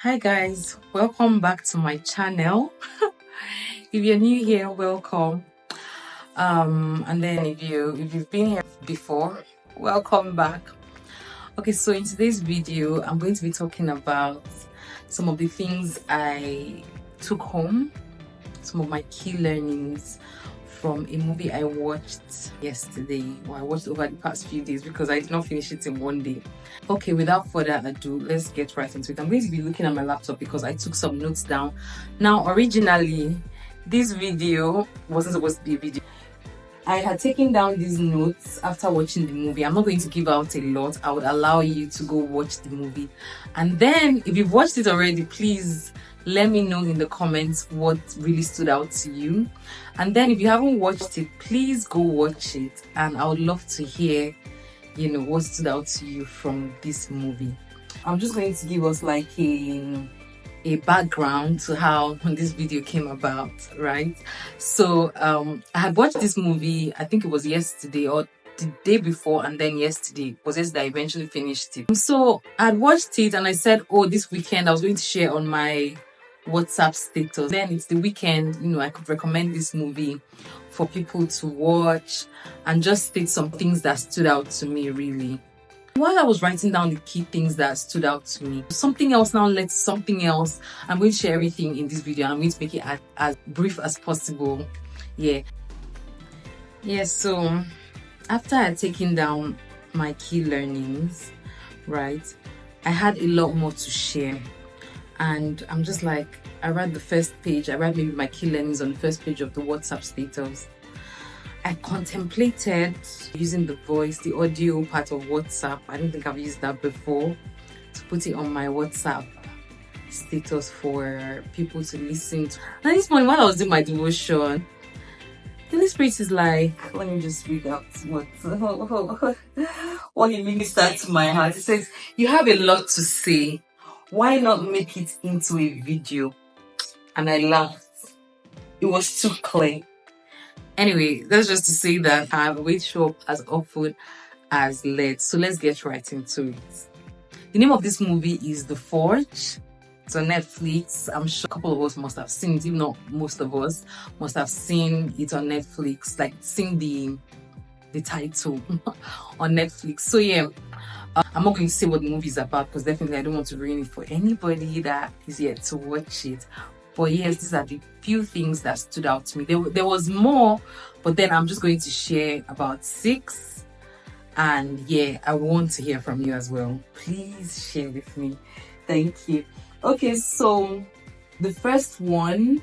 Hi guys, welcome back to my channel. If you're new here, welcome. And then if you've been here before, welcome back. Okay, so in today's video, I'm going to be talking about some of the things I took home, some of my key learnings from a movie I watched yesterday, or I watched over the past few days because I did not finish it in one day. Okay, without further ado, let's get right into it. I'm going to be looking at my laptop because I took some notes down. Now, originally, this video wasn't supposed to be a video. I had taken down these notes after watching the movie. I'm not going to give out a lot. I would allow you to go watch the movie. And then, if you've watched it already, please let me know in the comments what really stood out to you. And then, if you haven't watched it, please go watch it. And I would love to hear what stood out to you from this movie. I'm just going to give us like a background to how this video came about, right? So I had watched this movie, I think it was yesterday or the day before, and then yesterday was yesterday I eventually finished it. So I had watched it and I said, oh, this weekend I was going to share on my WhatsApp status. Then it's the weekend, I could recommend this movie for people to watch and just state some things that stood out to me really. While I was writing down the key things that stood out to me, something else now led to something else. I'm going to share everything in this video and I'm going to make it as brief as possible. So after I had taken down my key learnings, right, I had a lot more to share. And I'm just like, I read the first page, I read maybe my key learnings on the first page of the WhatsApp status. I contemplated using the voice, the audio part of WhatsApp. I don't think I've used that before, to put it on my WhatsApp status for people to listen to. And this morning, while I was doing my devotion, the Holy Spirit is like, let me just read out what he ministered to my heart. It says, you have a lot to say. Why not make it into a video? And I laughed. It was too clear. Anyway, that's just to say that I always show up as often as led. So let's get right into it. The name of this movie is The Forge. It's on Netflix. I'm sure a couple of us must have seen it, if not most of us must have seen it on Netflix, like seen the title on Netflix. So yeah, I'm not going to say what the movie is about because definitely I don't want to ruin it for anybody that is yet to watch it. But yes, these are the few things that stood out to me. There was more, but then I'm just going to share about 6. And yeah, I want to hear from you as well. Please share with me. Thank you. Okay, so the first one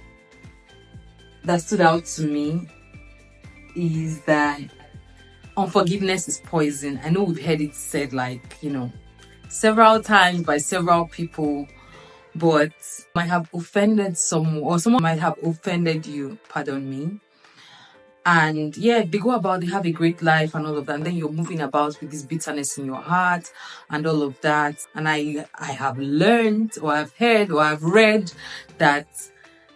that stood out to me is that unforgiveness is poison. I know we've heard it said several times by several people, but might have offended someone, or someone might have offended you, pardon me. And yeah, they go about, they have a great life and all of that, and then you're moving about with this bitterness in your heart and all of that. And I have learned, or I've heard, or I've read that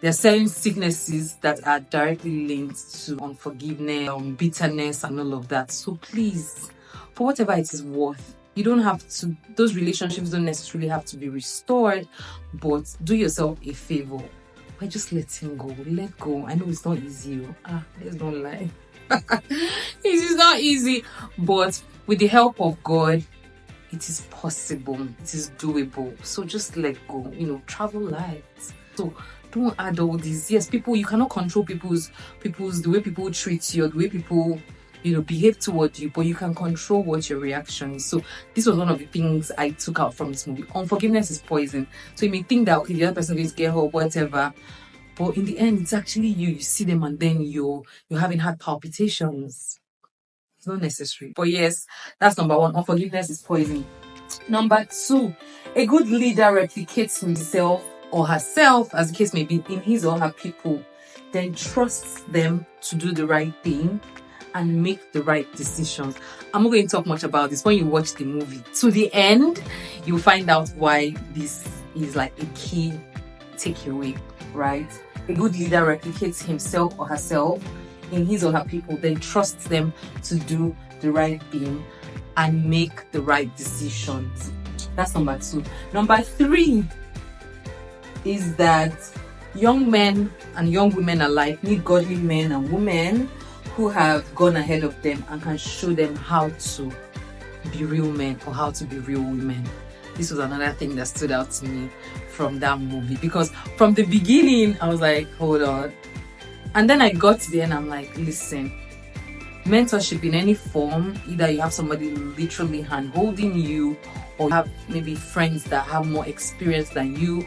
there are certain sicknesses that are directly linked to unforgiveness, bitterness and all of that. So please, for whatever it is worth, you don't have to, those relationships don't necessarily have to be restored, but do yourself a favor by just letting go. Let go. I know it's not easy. Let's don't lie. It is not easy, but with the help of God, it is possible. It is doable. So just let go. Travel light. So don't add all these. Yes, people, you cannot control people's the way people treat you, or the way people behave toward you, but you can control what your reaction is. So this was one of the things I took out from this movie. Unforgiveness is poison. So you may think that okay, the other person is get hurt, whatever, but in the end, it's actually you see them and then you're having heart palpitations. It's not necessary. But yes, that's number 1. Unforgiveness is poison. Number 2, a good leader replicates himself or herself, as the case may be, in his or her people, then trusts them to do the right thing and make the right decisions. I'm not going to talk much about this. When you watch the movie to the end, you'll find out why this is like a key takeaway, right? A good leader replicates himself or herself in his or her people, then trusts them to do the right thing and make the right decisions. That's number 2. Number 3, is that young men and young women alike need godly men and women who have gone ahead of them and can show them how to be real men or how to be real women. This was another thing that stood out to me from that movie, because from the beginning I was like, hold on, and then I got to the end, I'm like, listen, mentorship in any form, either you have somebody literally hand holding you, or you have maybe friends that have more experience than you,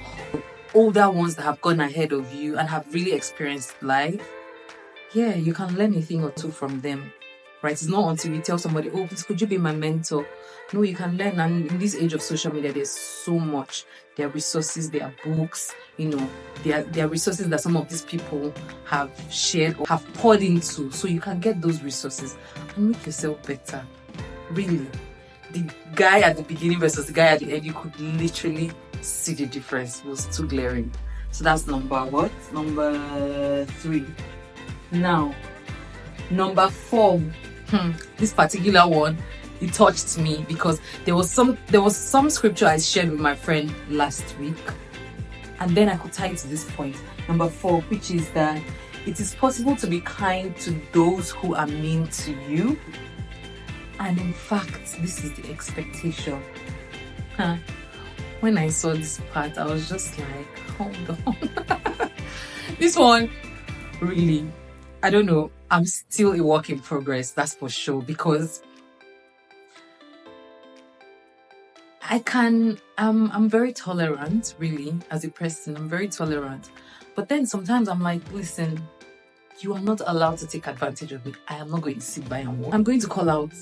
older ones that have gone ahead of you and have really experienced life. Yeah, you can learn a thing or two from them, right? It's not until you tell somebody, oh, please, could you be my mentor? No, you can learn. And in this age of social media, there's so much. There are resources, there are books, there are resources that some of these people have shared or have poured into. So you can get those resources and make yourself better. Really. The guy at the beginning versus the guy at the end, you could literally see the difference. It was too glaring. So that's number 3. Now, number 4. This particular one, it touched me because there was some scripture I shared with my friend last week, and then I could tie it to this point. Number 4, which is that it is possible to be kind to those who are mean to you. And in fact, this is the expectation. When I saw this part, I was just like, hold on. This one, really, I don't know. I'm still a work in progress, that's for sure, because I'm very tolerant, really, as a person. I'm very tolerant. But then sometimes I'm like, listen, you are not allowed to take advantage of me. I am not going to sit by and watch. I'm going to call out.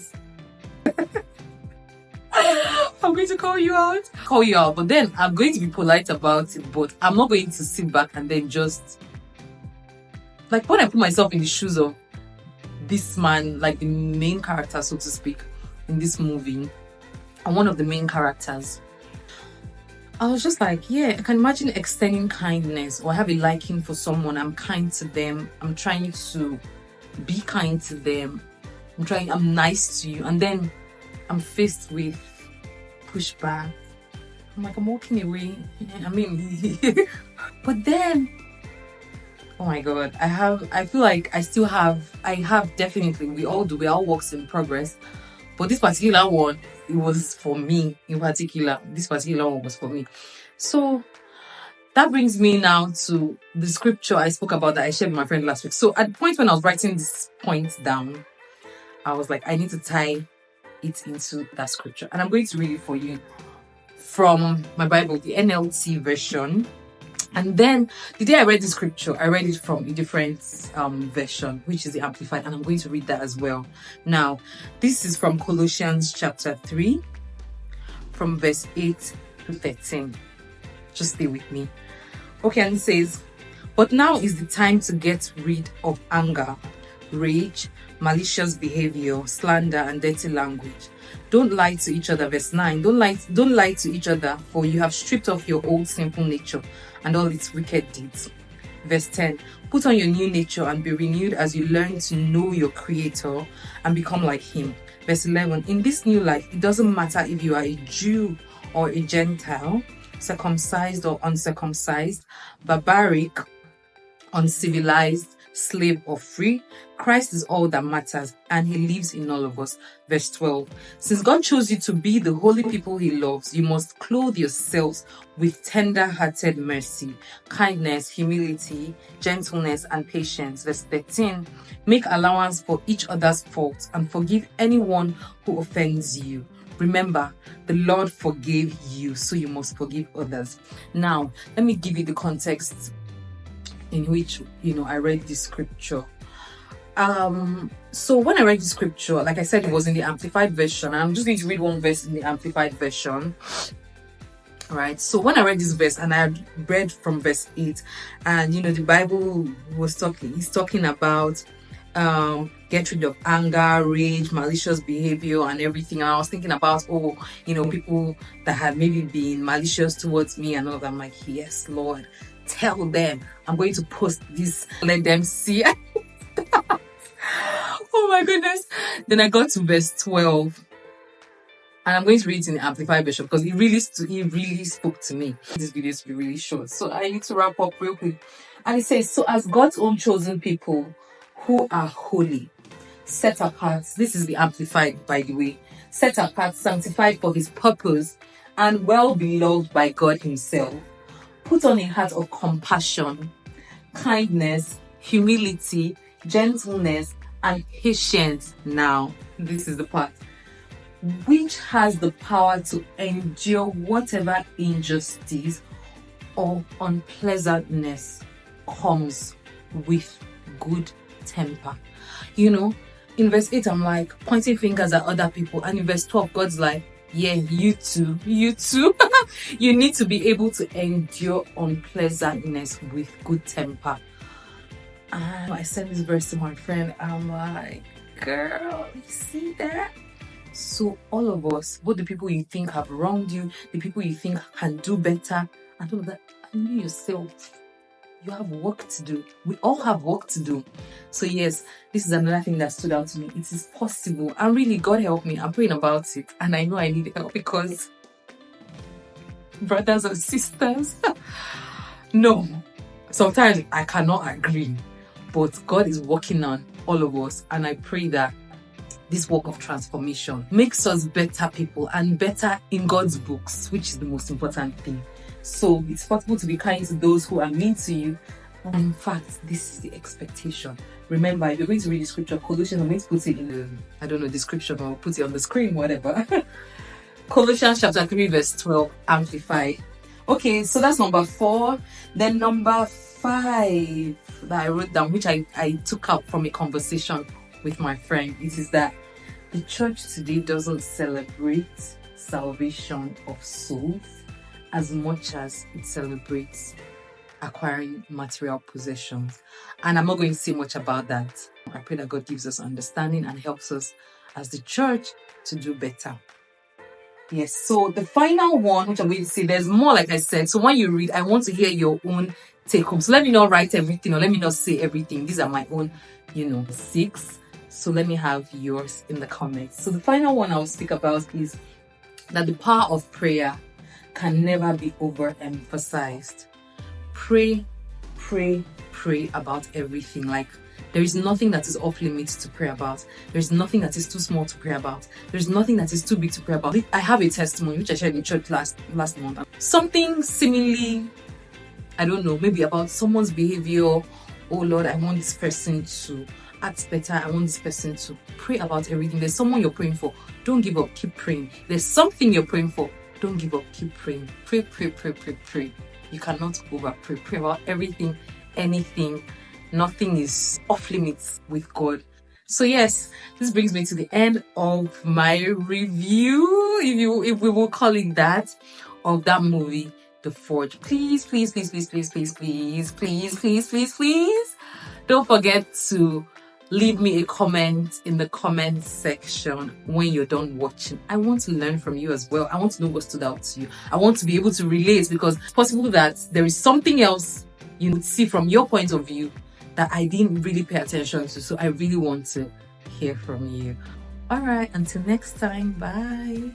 I'm going to call you out, but then I'm going to be polite about it, but I'm not going to sit back and then just, like, when I put myself in the shoes of this man, like the main character, so to speak, in this movie, and one of the main characters, I was just like, yeah, I can imagine extending kindness, or have a liking for someone. I'm kind to them. I'm trying to be kind to them. I'm nice to you. And then I'm faced with pushback. I'm like, I'm walking away. I mean, but then, oh my God, I feel like I have definitely, we all do, we all works in progress. But this particular one, it was for me in particular. This particular one was for me. So that brings me now to the scripture I spoke about that I shared with my friend last week. So at the point when I was writing this point down, I was like, I need to tie it into that scripture. And I'm going to read it for you from my Bible, the NLT version. And then the day I read the scripture, I read it from a different version, which is the Amplified, and I'm going to read that as well. Now, this is from Colossians chapter 3, from verse 8 to 13. Just stay with me. Okay, and it says, but now is the time to get rid of anger, rage, malicious behavior, slander, and dirty language. Don't lie to each other. Verse 9. Don't lie to each other, for you have stripped off your old sinful nature and all its wicked deeds. Verse 10. Put on your new nature and be renewed as you learn to know your Creator and become like Him. Verse 11. In this new life, it doesn't matter if you are a Jew or a Gentile, circumcised or uncircumcised, barbaric, uncivilized, slave or free. Christ is all that matters, and He lives in all of us. Verse 12. Since God chose you to be the holy people He loves, you must clothe yourselves with tender-hearted mercy, kindness, humility, gentleness, and patience. Verse 13. Make allowance for each other's faults and forgive anyone who offends you. Remember, the Lord forgave you, so you must forgive others. Now, let me give you the context in which, I read this scripture. So when I read the scripture, like I said, it was in the Amplified version. I'm just going to read one verse in the Amplified version. Right. So when I read this verse, and I read from verse 8, and the Bible he's talking about get rid of anger, rage, malicious behavior, and everything. And I was thinking about, people that had maybe been malicious towards me and all that. I'm like, yes, Lord, tell them. I'm going to post this, let them see. Oh my goodness. Then I got to verse 12. And I'm going to read it in the Amplified version because it really spoke to me. This video is really short, so I need to wrap up real quick. And it says, so as God's own chosen people who are holy, set apart, this is the Amplified, by the way, set apart, sanctified for his purpose, and well beloved by God himself, put on a heart of compassion, kindness, humility, gentleness, and patience. Now, this is the part, which has the power to endure whatever injustice or unpleasantness comes with good temper. You know, in verse 8, I'm like pointing fingers at other people, and in verse 12, God's like, yeah, you too. You need to be able to endure unpleasantness with good temper. And I sent this verse to my friend. I'm like, girl, you see that? So all of us, both the people you think have wronged you, the people you think can do better, and all of that, and you yourself, you have work to do. We all have work to do. So yes, this is another thing that stood out to me. It is possible. And really, God help me. I'm praying about it. And I know I need help because, brothers and sisters, no, sometimes I cannot agree. But God is working on all of us. And I pray that this work of transformation makes us better people and better in God's books, which is the most important thing. So it's possible to be kind to those who are mean to you. And in fact, this is the expectation. Remember, if you're going to read the scripture, Colossians, I'm going to put it in the description, or I'll put it on the screen, whatever. Colossians chapter 3, verse 12, Amplified. Okay, so that's number 4. Then number 5 that I wrote down, which I took up from a conversation with my friend, it is that the church today doesn't celebrate salvation of souls as much as it celebrates acquiring material possessions. And I'm not going to say much about that. I pray that God gives us understanding and helps us as the church to do better. Yes, so the final one, which I'm going to say, there's more, like I said. So when you read, I want to hear your own take home. So let me not write everything, or let me not say everything. These are my own, 6. So let me have yours in the comments. So the final one I'll speak about is that the power of prayer can never be overemphasized. Pray about everything. Like, there is nothing that is off limits to pray about. There's nothing that is too small to pray about. There's nothing that is too big to pray about. I have a testimony which I shared in church last month. Something seemingly, I don't know, maybe about someone's behavior. Oh Lord, I want this person to act better. I want this person to pray about everything. There's someone you're praying for. Don't give up. Keep praying. There's something you're praying for. Don't give up. Keep praying. Pray. You cannot over pray. Pray about everything, anything. Nothing is off limits with God. So yes, this brings me to the end of my review, if we will call it that, of that movie, The Forge. Please, don't forget to leave me a comment in the comment section when you're done watching. I want to learn from you as well. I want to know what stood out to you. I want to be able to relate, because it's possible that there is something else you would see from your point of view that I didn't really pay attention to. So I really want to hear from you. All right, until next time, bye.